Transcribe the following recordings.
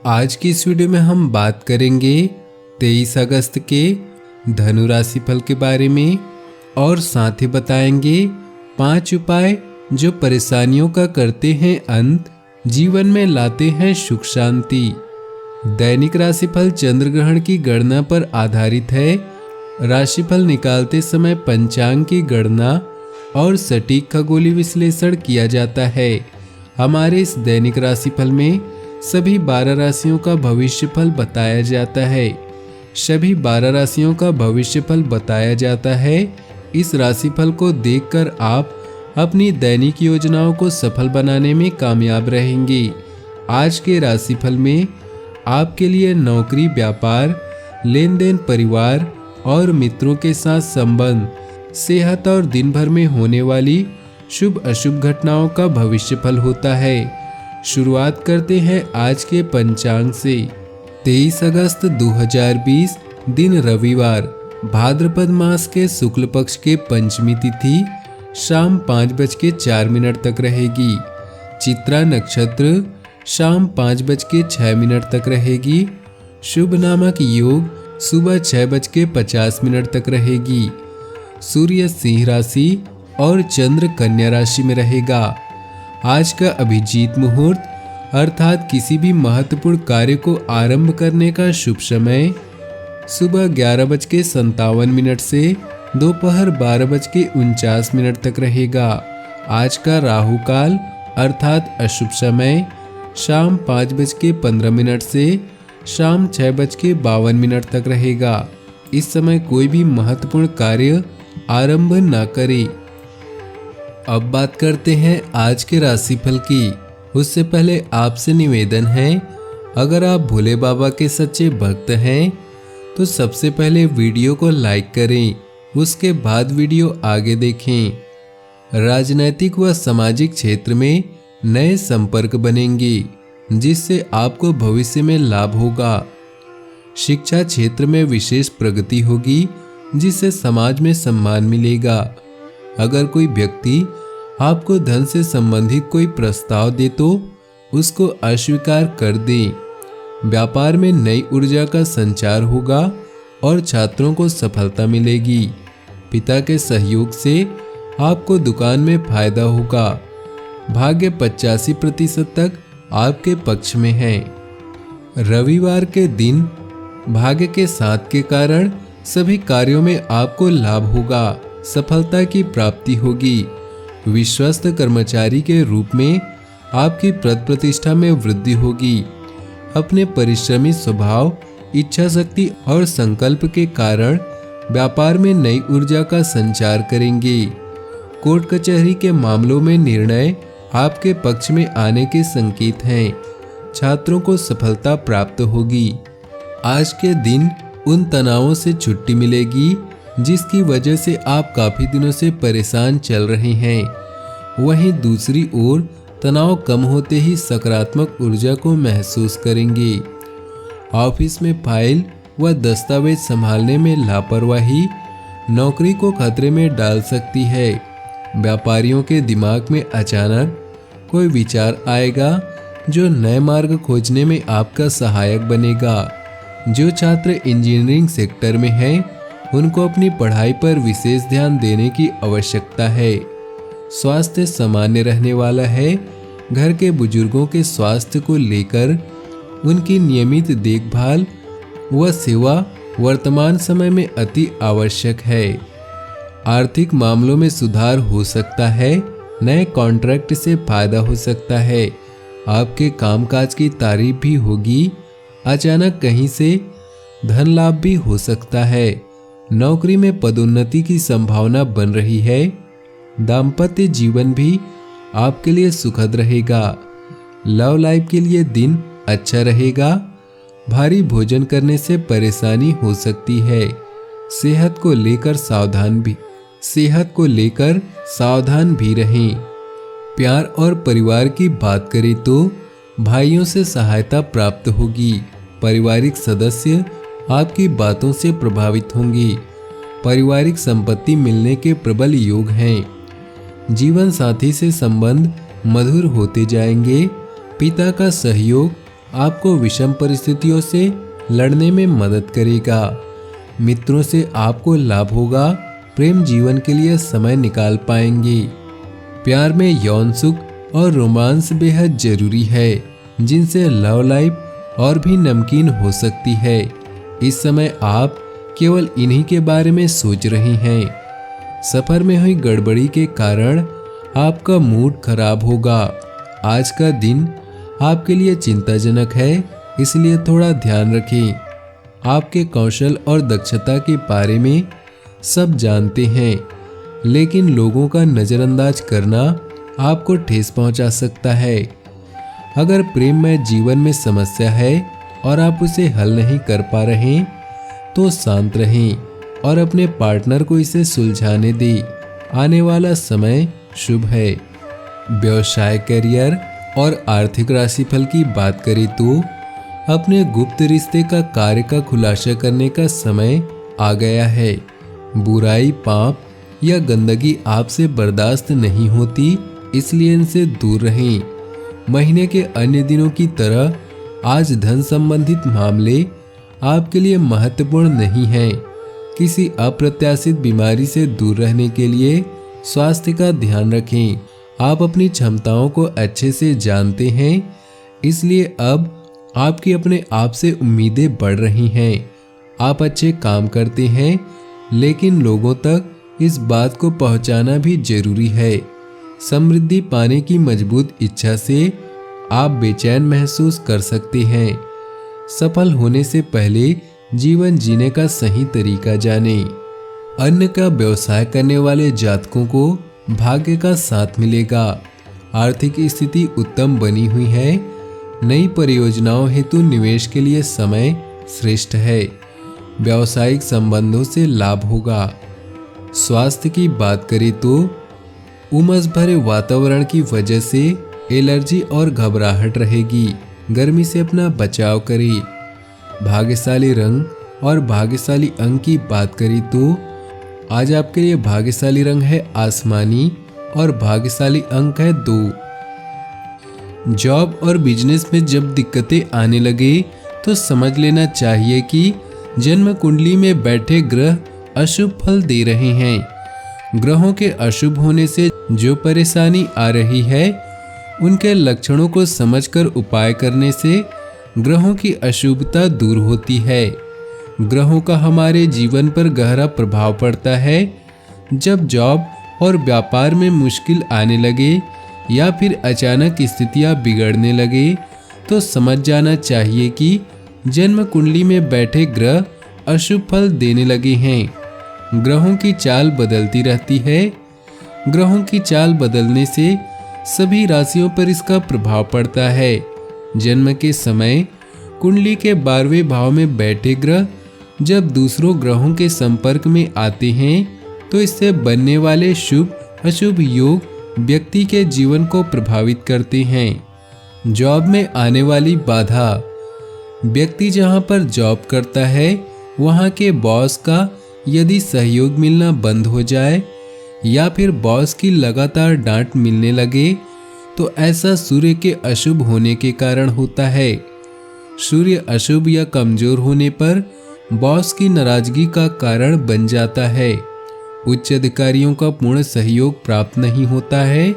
आज की इस वीडियो में हम बात करेंगे 23 अगस्त के धनु राशि फल के बारे में और साथ ही बताएंगे 5 उपाय जो परेशानियों का करते हैं अंत, जीवन में लाते हैं सुख शांति। दैनिक राशिफल चंद्र ग्रहण की गणना पर आधारित है। राशिफल निकालते समय पंचांग की गणना और सटीक खगोलीय विश्लेषण किया जाता है। हमारे इस दैनिक राशिफल में सभी 12 राशियों का भविष्यफल बताया जाता है। सभी 12 राशियों का भविष्यफल बताया जाता है। इस राशिफल को देखकर आप अपनी दैनिक योजनाओं को सफल बनाने में कामयाब रहेंगे। आज के राशिफल में आपके लिए नौकरी, व्यापार, लेन देन, परिवार और मित्रों के साथ संबंध, सेहत और दिन भर में होने वाली शुभ अशुभ घटनाओं का भविष्यफल होता है। शुरुआत करते हैं आज के पंचांग से। 23 अगस्त 2020 दिन रविवार, भाद्रपद मास के शुक्ल पक्ष के पंचमी तिथि शाम 5:04 तक रहेगी। चित्रा नक्षत्र शाम 5:06 तक रहेगी। शुभ नामक योग सुबह 6:50 तक रहेगी। सूर्य सिंह राशि और चंद्र कन्या राशि में रहेगा। आज का अभिजीत मुहूर्त अर्थात किसी भी महत्वपूर्ण कार्य को आरंभ करने का शुभ समय सुबह 11:57 से दोपहर 12:49 तक रहेगा। आज का राहु काल अर्थात अशुभ समय शाम 5:15 से शाम 6:52 तक रहेगा। इस समय कोई भी महत्वपूर्ण कार्य आरंभ न करें। अब बात करते हैं आज के राशिफल की। उससे पहले आपसे निवेदन है, अगर आप भोले बाबा के सच्चे भक्त हैं तो सबसे पहले वीडियो को लाइक करें, उसके बाद वीडियो आगे देखें। राजनैतिक व सामाजिक क्षेत्र में नए संपर्क बनेंगे जिससे आपको भविष्य में लाभ होगा। शिक्षा क्षेत्र में विशेष प्रगति होगी जिससे समाज में सम्मान मिलेगा। अगर कोई व्यक्ति आपको धन से संबंधित कोई प्रस्ताव दे तो उसको अस्वीकार कर दें। व्यापार में नई ऊर्जा का संचार होगा और छात्रों को सफलता मिलेगी। पिता के सहयोग से आपको दुकान में फायदा होगा। भाग्य 85% तक आपके पक्ष में है। रविवार के दिन भाग्य के साथ के कारण सभी कार्यों में आपको लाभ होगा, सफलता की प्राप्ति होगी। विश्वस्त कर्मचारी के रूप में आपकी पद प्रतिष्ठा में वृद्धि होगी। अपने परिश्रमी स्वभाव, इच्छा शक्ति और संकल्प के कारण व्यापार में नई ऊर्जा का संचार करेंगे। कोर्ट कचहरी के मामलों में निर्णय आपके पक्ष में आने के संकेत हैं। छात्रों को सफलता प्राप्त होगी। आज के दिन उन तनावों से छुट्टी मिलेगी जिसकी वजह से आप काफी दिनों से परेशान चल रहे हैं। वहीं दूसरी ओर तनाव कम होते ही सकारात्मक ऊर्जा को महसूस करेंगे। ऑफिस में फाइल व दस्तावेज संभालने में लापरवाही नौकरी को खतरे में डाल सकती है। व्यापारियों के दिमाग में अचानक कोई विचार आएगा जो नए मार्ग खोजने में आपका सहायक बनेगा। जो छात्र इंजीनियरिंग सेक्टर में हैं, उनको अपनी पढ़ाई पर विशेष ध्यान देने की आवश्यकता है। स्वास्थ्य सामान्य रहने वाला है। घर के बुजुर्गों के स्वास्थ्य को लेकर उनकी नियमित देखभाल व सेवा वर्तमान समय में अति आवश्यक है। आर्थिक मामलों में सुधार हो सकता है। नए कॉन्ट्रैक्ट से फायदा हो सकता है। आपके कामकाज की तारीफ भी होगी। अचानक कहीं से धन लाभ भी हो सकता है। नौकरी में पदोन्नति की संभावना बन रही है। दाम्पत्य जीवन भी आपके लिए सुखद रहेगा। लव लाइफ के लिए दिन अच्छा रहेगा। भारी भोजन करने से परेशानी हो सकती है। सेहत को लेकर सावधान भी रहें। प्यार और परिवार की बात करें तो भाइयों से सहायता प्राप्त होगी। पारिवारिक सदस्य आपकी बातों से प्रभावित होंगे। पारिवारिक संपत्ति मिलने के प्रबल योग हैं। जीवन साथी से संबंध मधुर होते जाएंगे। पिता का सहयोग आपको विषम परिस्थितियों से लड़ने में मदद करेगा। मित्रों से आपको लाभ होगा। प्रेम जीवन के लिए समय निकाल पाएंगे। प्यार में यौन सुख और रोमांस बेहद जरूरी है, जिनसे लव लाइफ और भी नमकीन हो सकती है। इस समय आप केवल इन्हीं के बारे में सोच रहे हैं। सफर में हुई गड़बड़ी के कारण आपका मूड खराब होगा। आज का दिन आपके लिए चिंताजनक है, इसलिए थोड़ा ध्यान रखें। आपके कौशल और दक्षता के बारे में सब जानते हैं, लेकिन लोगों का नज़रअंदाज करना आपको ठेस पहुंचा सकता है। अगर प्रेम में जीवन में समस्या है और आप उसे हल नहीं कर पा रहे, तो शांत रहें और अपने पार्टनर को इसे सुलझाने दें। आने वाला समय शुभ है। व्यवसाय, करियर और आर्थिक राशिफल की बात करें तो अपने गुप्त रिश्ते का कार्य का खुलासा करने का समय आ गया है। बुराई, पाप या गंदगी आपसे बर्दाश्त नहीं होती, इसलिए इनसे दूर रहें। महीने के अन्य दिनों की तरह आज धन संबंधित मामले आपके लिए महत्वपूर्ण नहीं हैं। किसी अप्रत्याशित बीमारी से दूर रहने के लिए स्वास्थ्य का ध्यान रखें। आप अपनी क्षमताओं को अच्छे से जानते हैं, इसलिए अब आपकी अपने आप से उम्मीदें बढ़ रही हैं। आप अच्छे काम करते हैं, लेकिन लोगों तक इस बात को पहुंचाना भी जरूरी है। समृद्धि पाने की मजबूत इच्छा से आप बेचैन महसूस कर सकते हैं। सफल होने से पहले जीवन जीने का सही तरीका जानें। अन्न का व्यवसाय करने वाले जातकों को भाग्य का साथ मिलेगा। आर्थिक स्थिति उत्तम बनी हुई है। नई परियोजनाओं हेतु निवेश के लिए समय श्रेष्ठ है। व्यावसायिक संबंधों से लाभ होगा। स्वास्थ्य की बात करें तो उमस भरे वातावरण की वजह से एलर्जी और घबराहट रहेगी। गर्मी से अपना बचाव करें। भाग्यशाली रंग और भाग्यशाली अंक की बात करें तो आज आपके लिए भाग्यशाली रंग है आसमानी और भाग्यशाली अंक है 2। जॉब और बिजनेस में जब दिक्कतें आने लगे तो समझ लेना चाहिए कि जन्म कुंडली में बैठे ग्रह अशुभ फल दे रहे हैं। ग्रहों के अशुभ होने से जो परेशानी आ रही है, उनके लक्षणों को समझकर उपाय करने से ग्रहों की अशुभता दूर होती है। ग्रहों का हमारे जीवन पर गहरा प्रभाव पड़ता है। जब जॉब और व्यापार में मुश्किल आने लगे या फिर अचानक स्थितियां बिगड़ने लगे, तो समझ जाना चाहिए कि जन्म कुंडली में बैठे ग्रह अशुभ फल देने लगे हैं। ग्रहों की चाल बदलती रहती है। ग्रहों की चाल बदलने से सभी राशियों पर इसका प्रभाव पड़ता है। जन्म के समय कुंडली के 12वें भाव में बैठे ग्रह जब दूसरों ग्रहों के संपर्क में आते हैं, तो इससे बनने वाले शुभ अशुभ योग व्यक्ति के जीवन को प्रभावित करते हैं। जॉब में आने वाली बाधा। व्यक्ति जहां पर जॉब करता है, वहां के बॉस का यदि सहयोग मिलना बंद हो जाए या फिर बॉस की लगातार डांट मिलने लगे, तो ऐसा सूर्य के अशुभ होने के कारण होता है। सूर्य अशुभ या कमजोर होने पर बॉस की नाराजगी का कारण बन जाता है। उच्च अधिकारियों का पूर्ण सहयोग प्राप्त नहीं होता है।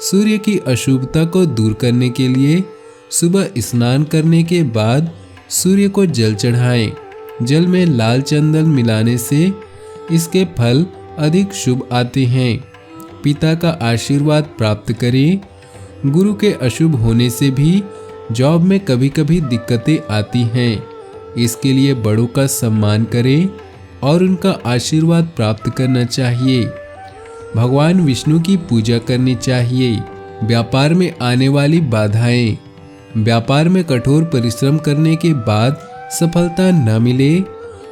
सूर्य की अशुभता को दूर करने के लिए सुबह स्नान करने के बाद सूर्य को जल चढ़ाएं। जल में लाल चंदन मिलाने से इसके फल अधिक शुभ आते हैं। पिता का आशीर्वाद प्राप्त करें। गुरु के अशुभ होने से भी जॉब में कभी कभी दिक्कतें आती हैं। इसके लिए बड़ों का सम्मान करें और उनका आशीर्वाद प्राप्त करना चाहिए। भगवान विष्णु की पूजा करनी चाहिए। व्यापार में आने वाली बाधाएं। व्यापार में कठोर परिश्रम करने के बाद सफलता न मिले,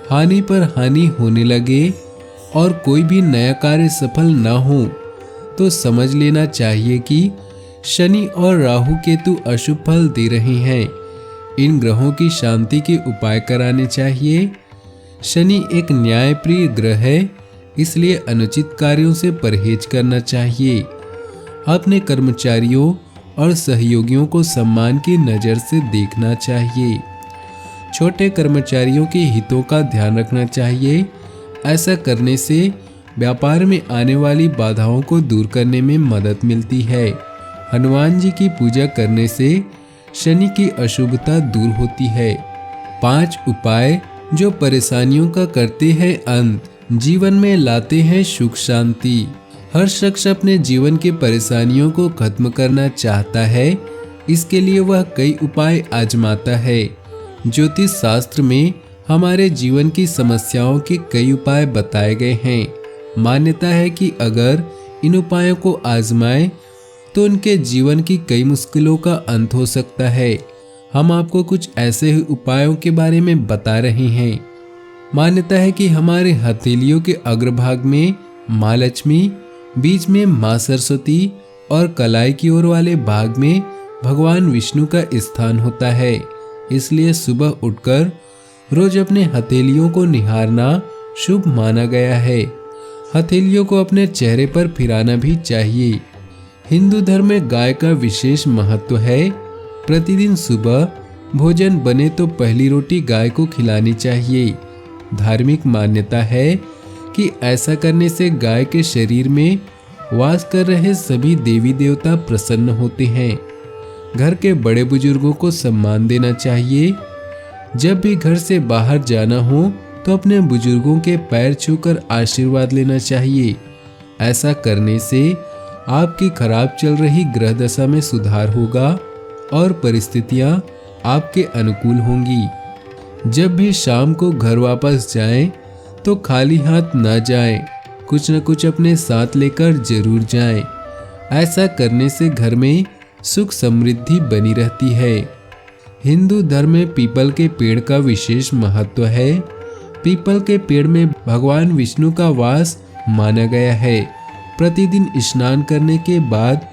हानि पर हानि होने लगे और कोई भी नया कार्य सफल न हो, तो समझ लेना चाहिए कि शनि और राहु केतु अशुभ फल दे रहे हैं। इन ग्रहों की शांति के उपाय कराने चाहिए। शनि एक न्यायप्रिय ग्रह है, इसलिए अनुचित कार्यों से परहेज करना चाहिए। अपने कर्मचारियों और सहयोगियों को सम्मान की नज़र से देखना चाहिए। छोटे कर्मचारियों के हितों का ध्यान रखना चाहिए। ऐसा करने से व्यापार में आने वाली बाधाओं को दूर करने में मदद मिलती है। हनुमान जी की पूजा करने से शनि की अशुभता दूर होती है। 5 उपाय जो परेशानियों का करते हैं अंत, जीवन में लाते हैं सुख शांति। हर शख्स अपने जीवन की परेशानियों को खत्म करना चाहता है, इसके लिए वह कई उपाय आजमाता है। ज्योतिष शास्त्र में हमारे जीवन की समस्याओं के कई उपाय बताए गए हैं। मान्यता है कि अगर इन उपायों को आजमाएं तो उनके जीवन की कई मुश्किलों का अंत हो सकता है। हम आपको कुछ ऐसे ही उपायों के बारे में बता रहे हैं। मान्यता है कि हमारे हथेलियों के अग्रभाग में माँ लक्ष्मी, बीच में माँ सरस्वती और कलाई की ओर वाले भाग में भगवान विष्णु का स्थान होता है। इसलिए सुबह उठकर रोज अपने हथेलियों को निहारना शुभ माना गया है। हथेलियों को अपने चेहरे पर फिराना भी चाहिए। हिंदू धर्म में गाय का विशेष महत्व है। प्रतिदिन सुबह भोजन बने तो पहली रोटी गाय को खिलानी चाहिए। धार्मिक मान्यता है कि ऐसा करने से गाय के शरीर में वास कर रहे सभी देवी देवता प्रसन्न होते हैं। घर के बड़े बुजुर्गों को सम्मान देना चाहिए। जब भी घर से बाहर जाना हो तो अपने बुजुर्गों के पैर छूकर आशीर्वाद लेना चाहिए। ऐसा करने से आपकी खराब चल रही ग्रह दशा में सुधार होगा और परिस्थितियां आपके अनुकूल होंगी। जब भी शाम को घर वापस जाएं तो खाली हाथ न जाएं, कुछ न कुछ अपने साथ लेकर जरूर जाएं। ऐसा करने से घर में सुख समृद्धि बनी रहती है। हिंदू धर्म में पीपल के पेड़ का विशेष महत्व है। पीपल के पेड़ में भगवान विष्णु का वास माना गया है। प्रतिदिन स्नान करने के बाद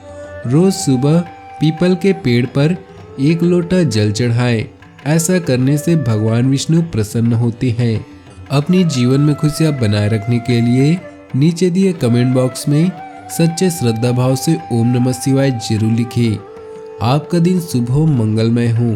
रोज सुबह पीपल के पेड़ पर 1 लोटा जल चढ़ाएं। ऐसा करने से भगवान विष्णु प्रसन्न होते हैं। अपनी जीवन में खुशियां बनाए रखने के लिए नीचे दिए कमेंट बॉक्स में सच्चे श्रद्धा भाव से ओम नमः शिवाय जरूर लिखें। आपका दिन शुभ हो, मंगलमय हो।